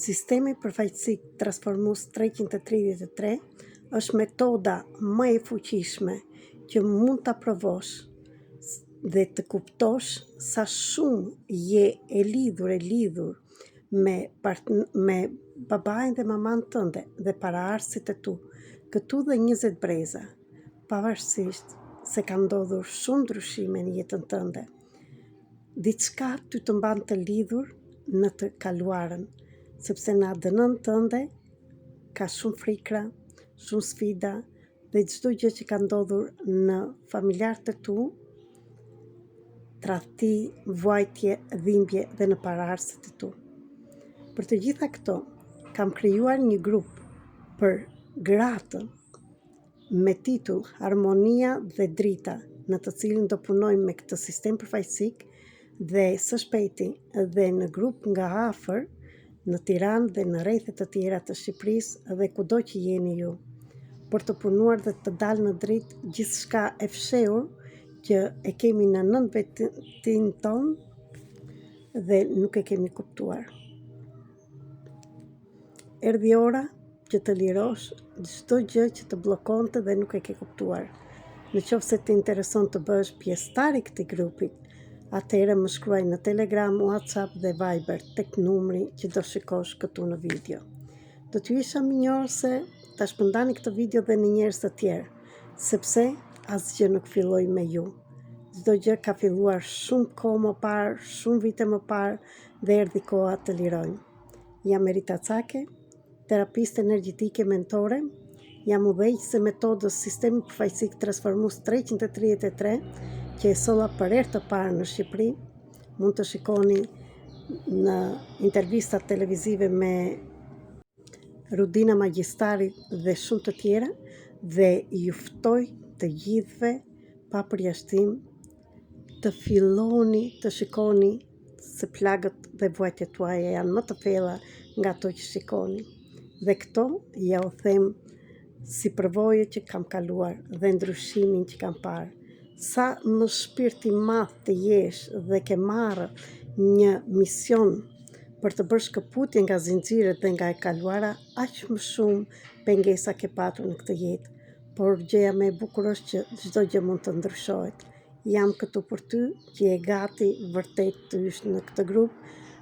Sistemi përfaqësik transformues 333 është metoda më e fuqishme që mund ta provosh dhe të kuptosh sa shumë je e lidhur me babain dhe maman tënde dhe paraardhësit e tu, këtu dhe 20 breza, pavarësisht se ka ndodhur shumë ndryshime në jetën tënde. Diçka ty të mban të lidhur në të kaluarën, sepse në ADN-n tënde ka shumë frikra, shumë sfida dhe çdo gjë që ka ndodhur në familjarët e tu, tradhti, vuajtje, dhimbje dhe në paraardhësit e tu. Për të gjitha këto, kam krijuar një grup për gratë me titull Harmonia dhe Drita, në të cilin do punojmë me këtë sistem përfaqësik dhe së shpejti dhe në grup nga afër në Tiranë dhe në rrethet të tjera të Shqipërisë dhe kudo që jeni ju, për të punuar dhe të dalë në dritë gjithçka e fshehur që e kemi në nënvetin tonë dhe nuk e kemi kuptuar. Erdhi ora që të lirosh çdo gjë që të bllokonte dhe nuk e ke kuptuar. Në qoftë se të intereson të bësh pjesëtar i këtij grupi, atëherë më shkruaj në Telegram, WhatsApp dhe Viber tek numri që do shikosh këtu në video. Do t'ju isha minjorëse ta shpërndani këtë video dhe në njerëz të tjerë, sepse asgjë nuk filloi me ju. Çdo gjë ka filluar shumë kohë më parë, shumë vite më parë dhe erdhi koha të lirojmë. Jam Merita Cake, terapiste energjetike mentore, jam udhëheqëse metodës sistemi përfaqësik transformues 333, që e solla për herë të parë në Shqipëri. Mund të shikoni në intervistat televizive me Rudina Magjistari dhe shumë të tjera, dhe ju ftoj të gjithëve pa përjashtim të filloni të shikoni se plagët dhe vuajtjet tuaja janë më të thella nga ato që shikoni. Dhe këto ja u them si përvojë që kam kaluar dhe ndryshimin që kam parë. Sa më shpirt i madh të jesh dhe ke marrë një mision për të bërë shkëputje nga zinxhiret dhe nga e kaluara, aq më shumë pengesa ke patur në këtë jetë. Por gjëja më e bukur është që çdo gjë mund të ndryshohet. Jam këtu për ty që je gati vërtet të hysh në këtë grup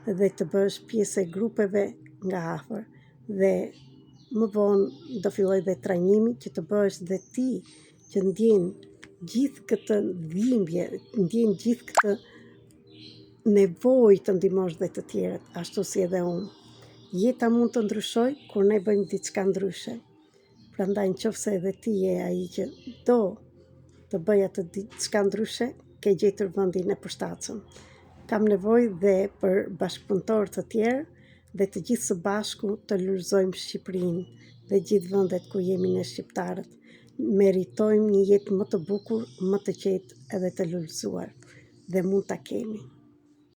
dhe të bësh pjesë e grupeve nga afër. Dhe më vonë do filloj dhe trajnimi që të bësh dhe ti që ndjen gjithë këtë dhimbje, ndjen gjithë këtë nevojë të ndihmosh dhe të tjerët, ashtu si edhe unë. Jeta mund të ndryshojë kur ne bëjmë diçka ndryshe. Prandaj nëse edhe ti je ai që do të bëj atë diçka ndryshe, ke gjetur vendin e përshtatshëm. Kam nevojë dhe për bashkëpunëtorë të tjerë dhe të gjithë së bashku të lulëzojmë Shqipërinë dhe gjithë vendet ku jemi ne shqiptarët. Meritojmë një jetë më të bukur, më të qetë edhe të lulëzuar dhe mund ta kemi.